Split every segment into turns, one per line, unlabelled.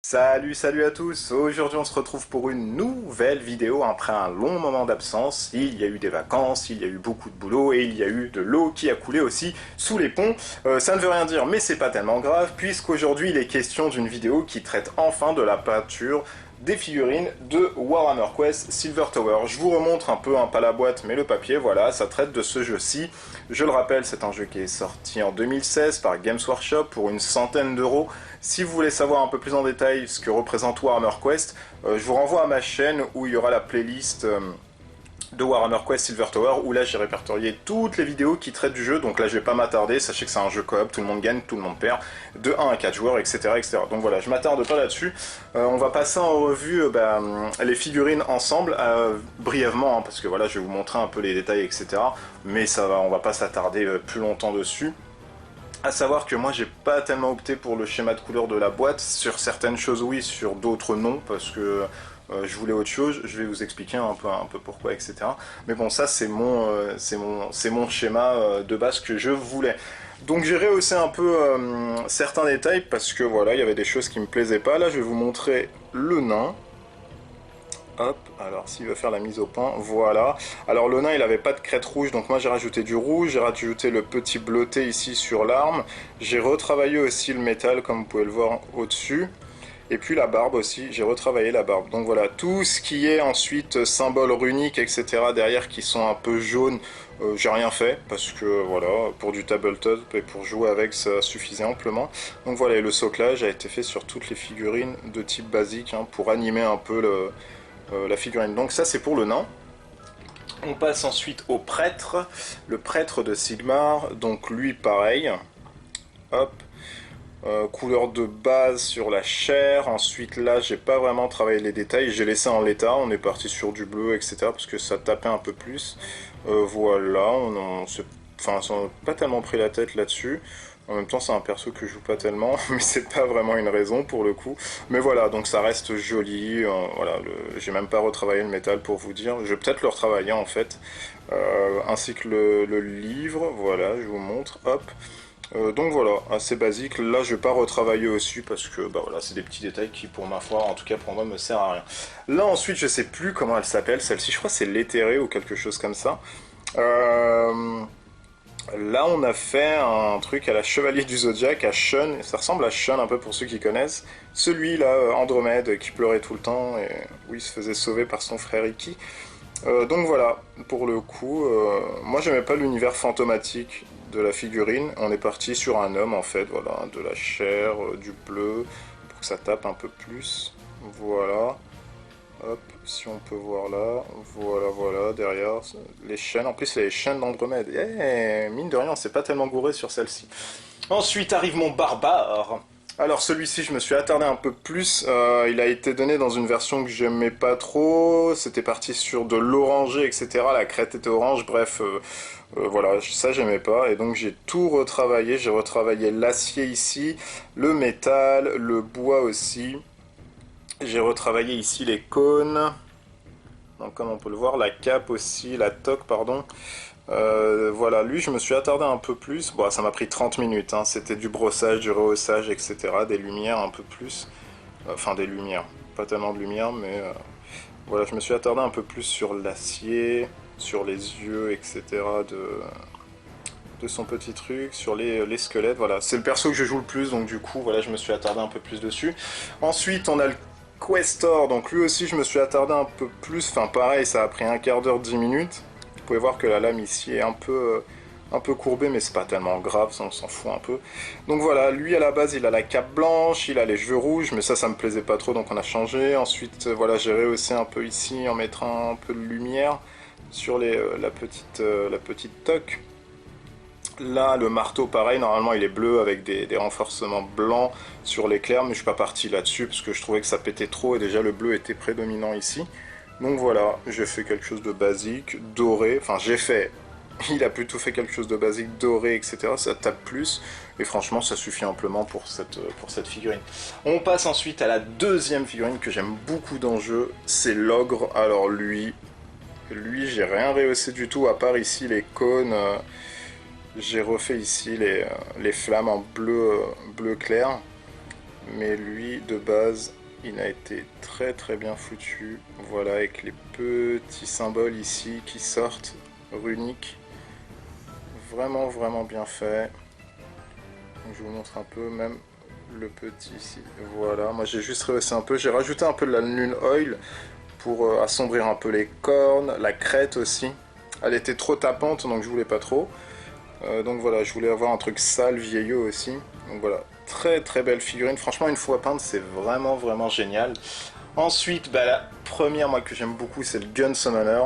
Salut à tous. Aujourd'hui on se retrouve pour une nouvelle vidéo après un long moment d'absence. Il y a eu des vacances, il y a eu beaucoup de boulot et il y a eu de l'eau qui a coulé aussi sous les ponts. Ça ne veut rien dire mais c'est pas tellement grave puisqu'aujourd'hui il est question d'une vidéo qui traite enfin de la peinture des figurines de Warhammer Quest Silver Tower. Je vous remontre un peu, pas la boîte mais le papier, voilà, ça traite de ce jeu-ci. Je le rappelle, c'est un jeu qui est sorti en 2016 par Games Workshop pour une centaine d'euros. Si vous voulez savoir un peu plus en détail ce que représente Warhammer Quest, je vous renvoie à ma chaîne où il y aura la playlist de Warhammer Quest Silver Tower, où là j'ai répertorié toutes les vidéos qui traitent du jeu, donc là je vais pas m'attarder, sachez que c'est un jeu coop, tout le monde gagne, tout le monde perd, de 1 à 4 joueurs, etc. Donc voilà, je m'attarde pas là-dessus. On va passer en revue les figurines ensemble, brièvement, parce que voilà, je vais vous montrer un peu les détails, etc. Mais ça va, on va pas s'attarder plus longtemps dessus. À savoir que moi j'ai pas tellement opté pour le schéma de couleur de la boîte, sur certaines choses oui, sur d'autres non, parce que je voulais autre chose, je vais vous expliquer un peu pourquoi, etc. Mais bon, ça c'est mon schéma de base que je voulais. Donc j'ai rehaussé un peu certains détails, parce que voilà, il y avait des choses qui me plaisaient pas. Là je vais vous montrer le nain. Hop, alors s'il veut faire la mise au point, voilà. Alors le nain il avait pas de crête rouge, donc moi j'ai rajouté du rouge, j'ai rajouté le petit bleuté ici sur l'arme, j'ai retravaillé aussi le métal comme vous pouvez le voir au-dessus, et puis la barbe aussi, j'ai retravaillé la barbe. Donc voilà, tout ce qui est ensuite symbole runique, etc. derrière qui sont un peu jaunes, j'ai rien fait, parce que voilà, pour du tabletop et pour jouer avec ça suffisait amplement. Donc voilà, et le soclage a été fait sur toutes les figurines de type basique, pour animer un peu la figurine. Donc ça c'est pour le nain. On passe ensuite au prêtre, le prêtre de Sigmar, donc lui pareil, hop, couleur de base sur la chair. Ensuite là j'ai pas vraiment travaillé les détails, j'ai laissé en l'état, on est parti sur du bleu, etc. parce que ça tapait un peu plus. Voilà, on s'est pas tellement pris la tête là-dessus. En même temps, c'est un perso que je joue pas tellement, mais c'est pas vraiment une raison pour le coup. Mais voilà, donc ça reste joli. Voilà, j'ai même pas retravaillé le métal pour vous dire. Je vais peut-être le retravailler en fait, ainsi que le livre. Voilà, je vous montre. Hop. Donc voilà, assez basique. Là, je vais pas retravailler dessus parce que bah voilà, c'est des petits détails qui, pour ma foi, en tout cas pour moi, me servent à rien. Là ensuite, je sais plus comment elle s'appelle. Celle-ci, je crois, c'est l'éthérée ou quelque chose comme ça. Là, on a fait un truc à la Chevalier du Zodiac, à Shun. Ça ressemble à Shun un peu pour ceux qui connaissent. Celui-là, Andromède, qui pleurait tout le temps et où il se faisait sauver par son frère Iki. Donc voilà, pour le coup, moi j'aimais pas l'univers fantomatique de la figurine. On est parti sur un homme en fait, voilà, de la chair, du bleu, pour que ça tape un peu plus. Voilà. Hop, si on peut voir là, voilà, derrière, les chaînes, en plus c'est les chaînes d'Andromède, mine de rien, on s'est pas tellement gouré sur celle-ci. Ensuite arrive mon barbare. Alors celui-ci, je me suis attardé un peu plus, il a été donné dans une version que j'aimais pas trop, c'était parti sur de l'orangé, etc., la crête était orange, bref, voilà, ça j'aimais pas, et donc j'ai tout retravaillé, j'ai retravaillé l'acier ici, le métal, le bois aussi. J'ai retravaillé ici les cônes, donc comme on peut le voir, la cape aussi, la toque, pardon. Voilà, lui je me suis attardé un peu plus, bon ça m'a pris 30 minutes, c'était du brossage, du rehaussage, etc. Des lumières un peu plus, enfin des lumières, pas tellement de lumière, mais voilà, je me suis attardé un peu plus sur l'acier, sur les yeux, etc. de son petit truc, sur les squelettes, voilà. C'est le perso que je joue le plus, donc du coup, voilà, je me suis attardé un peu plus dessus. Ensuite, on a le Questor, donc lui aussi, je me suis attardé un peu plus, enfin pareil, ça a pris un quart d'heure, 10 minutes. Vous pouvez voir que la lame ici est un peu courbée, mais c'est pas tellement grave, ça, on s'en fout un peu. Donc voilà, lui à la base, il a la cape blanche, il a les cheveux rouges, mais ça me plaisait pas trop, donc on a changé. Ensuite, voilà, j'ai rehaussé un peu ici en mettant un peu de lumière sur la petite toque. Là, le marteau, pareil, normalement il est bleu avec des renforcements blancs sur l'éclair, mais je suis pas parti là-dessus parce que je trouvais que ça pétait trop et déjà le bleu était prédominant ici. Donc voilà, j'ai fait quelque chose de basique, doré, enfin j'ai fait, il a plutôt fait quelque chose de basique, doré, etc. Ça tape plus, et franchement ça suffit amplement pour cette figurine. On passe ensuite à la deuxième figurine que j'aime beaucoup dans le jeu, c'est l'ogre. Alors lui j'ai rien rehaussé du tout, à part ici les cônes. J'ai refait ici les flammes en bleu clair. mais lui de base il a été très très bien foutu. Voilà, avec les petits symboles ici qui sortent runiques, vraiment vraiment bien fait. Donc, je vous montre un peu même le petit ici. Voilà, moi j'ai juste rehaussé un peu, j'ai rajouté un peu de la Lune Oil pour assombrir un peu les cornes, la crête aussi. Elle était trop tapante donc je voulais pas trop. Donc voilà, je voulais avoir un truc sale, vieillot aussi. Donc voilà, très très belle figurine. Franchement, une fois peinte, c'est vraiment vraiment génial. Ensuite, bah, la première moi que j'aime beaucoup, c'est le Gun Summoner.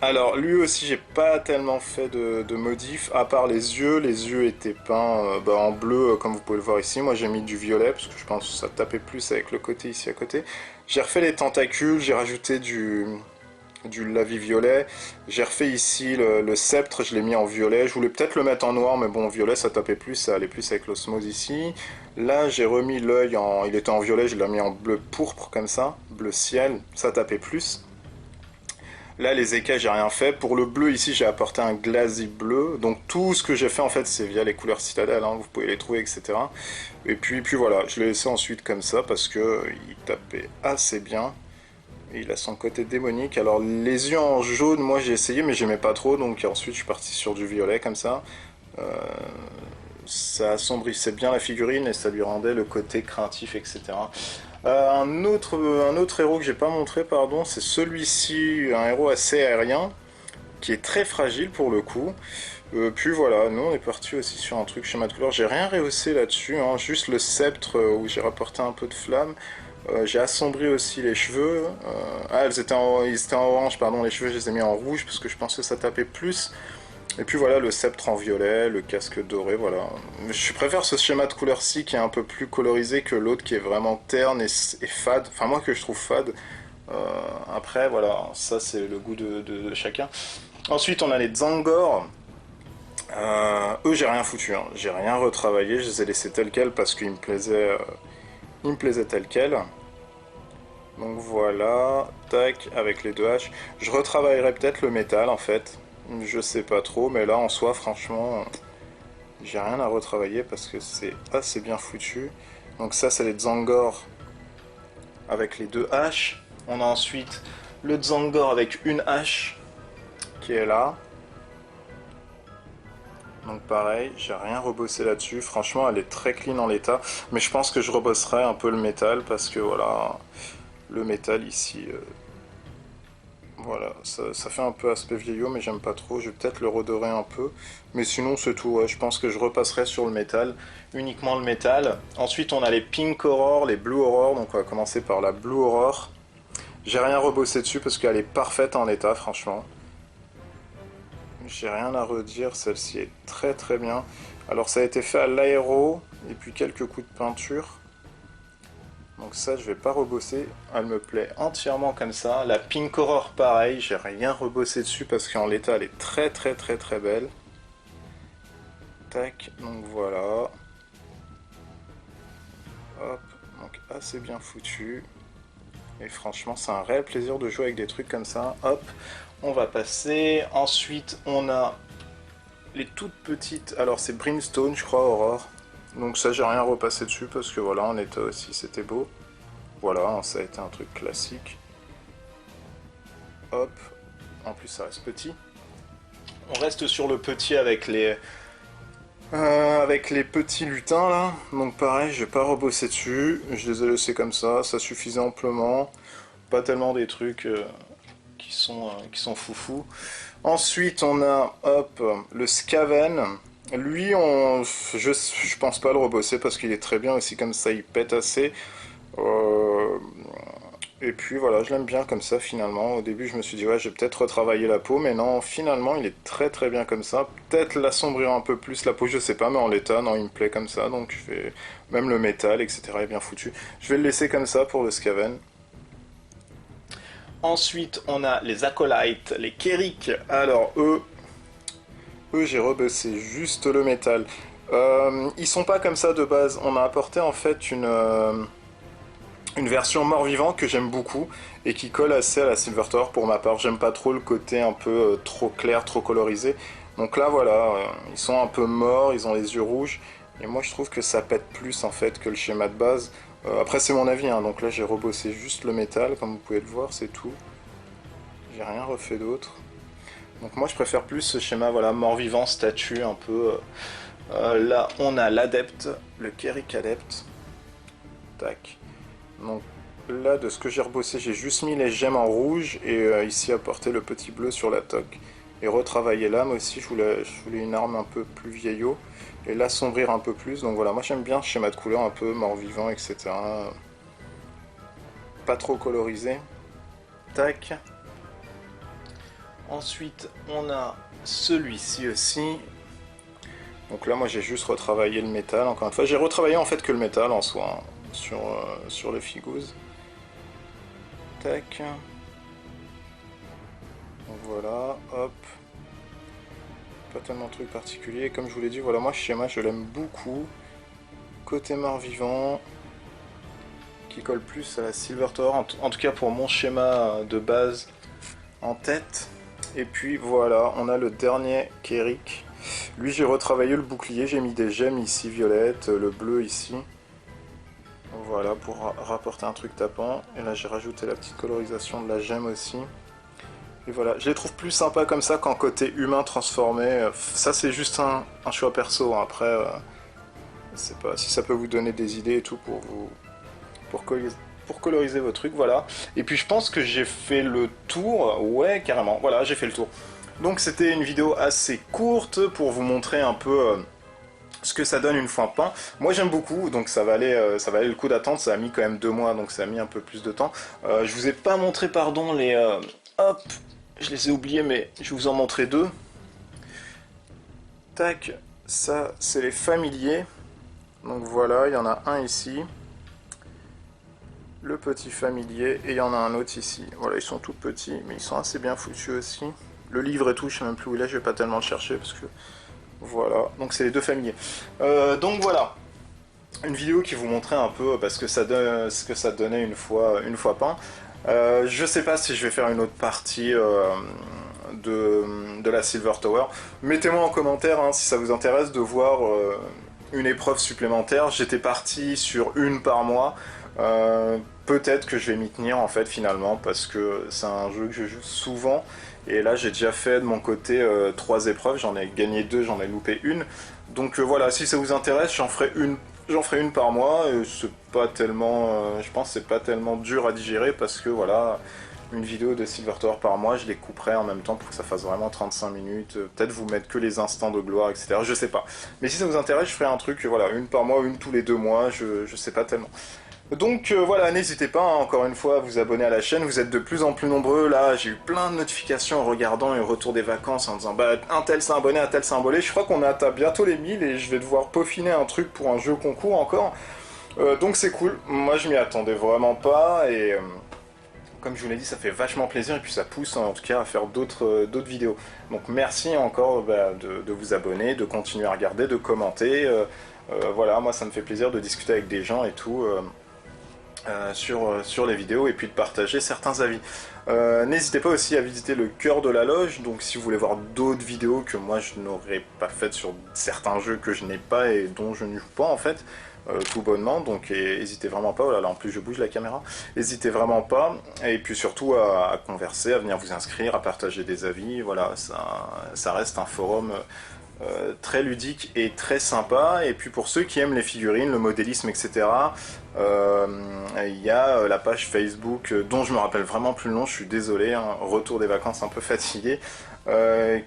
Alors lui aussi j'ai pas tellement fait de modifs, à part les yeux étaient peints en bleu comme vous pouvez le voir ici, moi j'ai mis du violet parce que je pense que ça tapait plus avec le côté ici à côté. J'ai refait les tentacules, j'ai rajouté du lavis violet, j'ai refait ici le sceptre, je l'ai mis en violet, je voulais peut-être le mettre en noir mais bon violet ça tapait plus, ça allait plus avec l'osmose ici. Là j'ai remis l'œil, il était en violet, je l'ai mis en bleu pourpre comme ça, bleu ciel, ça tapait plus. Là, les écailles, j'ai rien fait. Pour le bleu, ici, j'ai apporté un glacis bleu. Donc, tout ce que j'ai fait, en fait, c'est via les couleurs citadelles. Hein, vous pouvez les trouver, etc. Et puis voilà, je l'ai laissé ensuite comme ça parce que il tapait assez bien. Et il a son côté démonique. Alors, les yeux en jaune, moi, j'ai essayé, mais j'aimais pas trop. Donc, ensuite, je suis parti sur du violet comme ça. Ça assombrissait bien la figurine et ça lui rendait le côté craintif, etc. Un autre héros que j'ai pas montré, pardon, c'est celui-ci, un héros assez aérien, qui est très fragile pour le coup. Puis voilà, nous on est parti aussi sur un truc schéma de couleur. J'ai rien rehaussé là-dessus, hein, juste le sceptre où j'ai rapporté un peu de flamme. J'ai assombri aussi les cheveux. Ils étaient en orange, pardon, les cheveux je les ai mis en rouge parce que je pense que ça tapait plus. Et puis voilà, le sceptre en violet, le casque doré, voilà. Je préfère ce schéma de couleur-ci qui est un peu plus colorisé que l'autre qui est vraiment terne et fade. Enfin, moi que je trouve fade. Après, voilà, ça c'est le goût de chacun. Ensuite, on a les Zangor. Eux, j'ai rien foutu, hein. J'ai rien retravaillé, je les ai laissés tels quels parce qu'ils me plaisaient tels quels. Donc voilà, tac, avec les deux haches. Je retravaillerai peut-être le métal en fait. Je sais pas trop, mais là en soi, franchement, j'ai rien à retravailler parce que c'est assez bien foutu. Donc ça, c'est les Zangor avec les deux haches. On a ensuite le Zangor avec une hache qui est là. Donc pareil, j'ai rien rebossé là-dessus. Franchement, elle est très clean en l'état. Mais je pense que je rebosserai un peu le métal parce que voilà, le métal ici... Voilà, ça fait un peu aspect vieillot, mais j'aime pas trop. Je vais peut-être le redorer un peu. Mais sinon, c'est tout. Ouais. Je pense que je repasserai sur le métal. Uniquement le métal. Ensuite, on a les Pink Aurore, les Blue Aurore. Donc, on va commencer par la Blue Aurore. J'ai rien rebossé dessus parce qu'elle est parfaite en l'état, franchement. J'ai rien à redire. Celle-ci est très très bien. Alors, ça a été fait à l'aéro. Et puis, quelques coups de peinture. Donc ça, je vais pas rebosser, elle me plaît entièrement comme ça. La Pink Aurore, pareil, j'ai rien rebossé dessus parce qu'en l'état, elle est très très très très belle. Tac, donc voilà. Hop, donc assez bien foutu. Et franchement, c'est un réel plaisir de jouer avec des trucs comme ça. Hop, on va passer. Ensuite, on a les toutes petites... Alors, c'est Brimstone, je crois, Aurore. Donc ça, j'ai rien repassé dessus parce que voilà, en état aussi, c'était beau. Voilà, ça a été un truc classique. Hop, en plus ça reste petit. On reste sur le petit avec les petits lutins là. Donc pareil, je vais pas rebosser dessus. Je les ai laissés comme ça suffisait amplement. Pas tellement des trucs qui sont foufous. Ensuite, on a hop, le Skaven. Lui, je pense pas le rebosser parce qu'il est très bien aussi comme ça, il pète assez. Et puis voilà, je l'aime bien comme ça finalement. Au début, je me suis dit, ouais, je vais peut-être retravailler la peau, mais non, finalement, il est très très bien comme ça. Peut-être l'assombrir un peu plus la peau, je sais pas, mais en l'état, non, il me plaît comme ça. Donc, je vais même le métal, etc. est bien foutu. Je vais le laisser comme ça pour le Skaven. Ensuite, on a les Acolytes, les Kériks. Alors, eux j'ai rebossé juste le métal. Ils sont pas comme ça de base. On a apporté en fait une version mort-vivant que j'aime beaucoup et qui colle assez à la Silvertor pour ma part. J'aime pas trop le côté un peu trop clair, trop colorisé. Donc là voilà, ils sont un peu morts, ils ont les yeux rouges Et moi je trouve que ça pète plus en fait que le schéma de base. Après c'est mon avis, hein, donc là j'ai rebossé juste le métal, comme vous pouvez le voir, c'est tout. J'ai rien refait d'autre. Donc moi je préfère plus ce schéma, voilà, mort-vivant, statue, un peu... là on a l'adepte, le Kerik adepte. Tac. Donc là de ce que j'ai rebossé, j'ai juste mis les gemmes en rouge et ici apporté le petit bleu sur la toque. Et retravailler l'âme aussi, je voulais une arme un peu plus vieillot. Et l'assombrir un peu plus, donc voilà, moi j'aime bien ce schéma de couleur un peu mort-vivant, etc. Pas trop colorisé. Tac. Ensuite, on a celui-ci aussi. Donc là, moi j'ai juste retravaillé le métal, encore une fois. J'ai retravaillé en fait que le métal en soi, hein, sur le Figouze. Tac. Donc voilà, hop. Pas tellement de trucs particuliers. Comme je vous l'ai dit, voilà, moi ce schéma je l'aime beaucoup. Côté mort-vivant, qui colle plus à la Silver Tower, en tout cas pour mon schéma de base en tête. Et puis voilà, on a le dernier Kerik. Lui j'ai retravaillé le bouclier, j'ai mis des gemmes ici violettes, le bleu ici. Voilà, pour rapporter un truc tapant. Et là j'ai rajouté la petite colorisation de la gemme aussi. Et voilà, je les trouve plus sympas comme ça qu'en côté humain transformé. Ça c'est juste un choix perso, hein. Après, je sais pas si ça peut vous donner des idées et tout pour coloriser vos trucs, voilà. Et puis je pense que j'ai fait le tour, ouais carrément, voilà j'ai fait le tour. Donc c'était une vidéo assez courte pour vous montrer un peu ce que ça donne une fois peint. Moi j'aime beaucoup, donc ça valait le coup d'attendre, ça a mis quand même 2 mois, donc ça a mis un peu plus de temps. Je vous ai pas montré, pardon, les... hop, je les ai oubliés, mais je vais vous en montrer 2. Tac, ça c'est les familiers. Donc voilà, il y en a un ici. Le petit familier, et il y en a un autre ici. Voilà, ils sont tout petits, mais ils sont assez bien foutus aussi. Le livre et tout, je sais même plus où il est, je vais pas tellement le chercher, parce que... Voilà, donc c'est les 2 familiers. Donc voilà, une vidéo qui vous montrait un peu ce que ça donnait une fois peint. Je sais pas si je vais faire une autre partie de la Silver Tower. Mettez-moi en commentaire hein, si ça vous intéresse de voir une épreuve supplémentaire. J'étais parti sur une par mois. Peut-être que je vais m'y tenir en fait finalement parce que c'est un jeu que je joue souvent et là j'ai déjà fait de mon côté 3 épreuves, j'en ai gagné 2, j'en ai loupé une. Donc voilà, si ça vous intéresse, j'en ferai une par mois et c'est pas tellement, je pense que c'est pas tellement dur à digérer parce que voilà, une vidéo de Silver Tower par mois, je les couperai en même temps pour que ça fasse vraiment 35 minutes, peut-être vous mettre que les instants de gloire, etc. Je sais pas. Mais si ça vous intéresse, je ferai un truc, voilà, une par mois, une tous les 2 mois, je sais pas tellement. Donc voilà, n'hésitez pas hein, encore une fois à vous abonner à la chaîne, vous êtes de plus en plus nombreux, là j'ai eu plein de notifications en regardant le retour des vacances en disant bah un tel s'est abonné, un tel s'est abonné, je crois qu'on atteint bientôt les 1000 et je vais devoir peaufiner un truc pour un jeu concours encore, donc c'est cool, moi je m'y attendais vraiment pas et comme je vous l'ai dit ça fait vachement plaisir et puis ça pousse en tout cas à faire d'autres vidéos. Donc merci encore de vous abonner, de continuer à regarder, de commenter, voilà moi ça me fait plaisir de discuter avec des gens et tout. Sur les vidéos et puis de partager certains avis. N'hésitez pas aussi à visiter le cœur de la loge, donc si vous voulez voir d'autres vidéos que moi je n'aurais pas faites sur certains jeux que je n'ai pas et dont je ne joue pas en fait, tout bonnement, donc n'hésitez vraiment pas, oh là là en plus je bouge la caméra, n'hésitez vraiment pas, et puis surtout à converser, à venir vous inscrire, à partager des avis, voilà, ça reste un forum très ludique et très sympa. Et puis pour ceux qui aiment les figurines, le modélisme, etc., il y a la page Facebook dont je me rappelle vraiment plus le nom, je suis désolé, hein, retour des vacances un peu fatigué,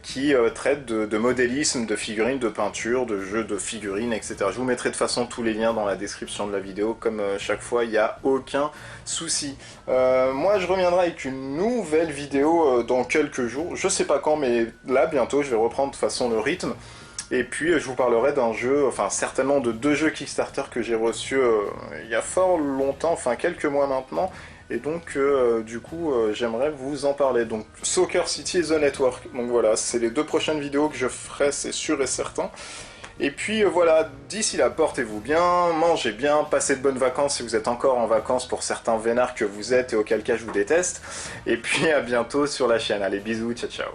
qui traite de modélisme, de figurines, de peinture, de jeux de figurines, etc. Je vous mettrai de toute façon tous les liens dans la description de la vidéo, comme chaque fois, il n'y a aucun souci. Moi, je reviendrai avec une nouvelle vidéo dans quelques jours, je sais pas quand, mais là, bientôt, je vais reprendre de toute façon le rythme. Et puis je vous parlerai d'un jeu, enfin certainement de 2 jeux Kickstarter que j'ai reçus il y a fort longtemps, enfin quelques mois maintenant. Et donc du coup j'aimerais vous en parler. Donc Soccer City et The Network. Donc voilà, c'est les 2 prochaines vidéos que je ferai, c'est sûr et certain. Et puis voilà, d'ici là, portez-vous bien, mangez bien, passez de bonnes vacances si vous êtes encore en vacances pour certains vénards que vous êtes et auquel cas je vous déteste. Et puis à bientôt sur la chaîne. Allez, bisous, ciao ciao.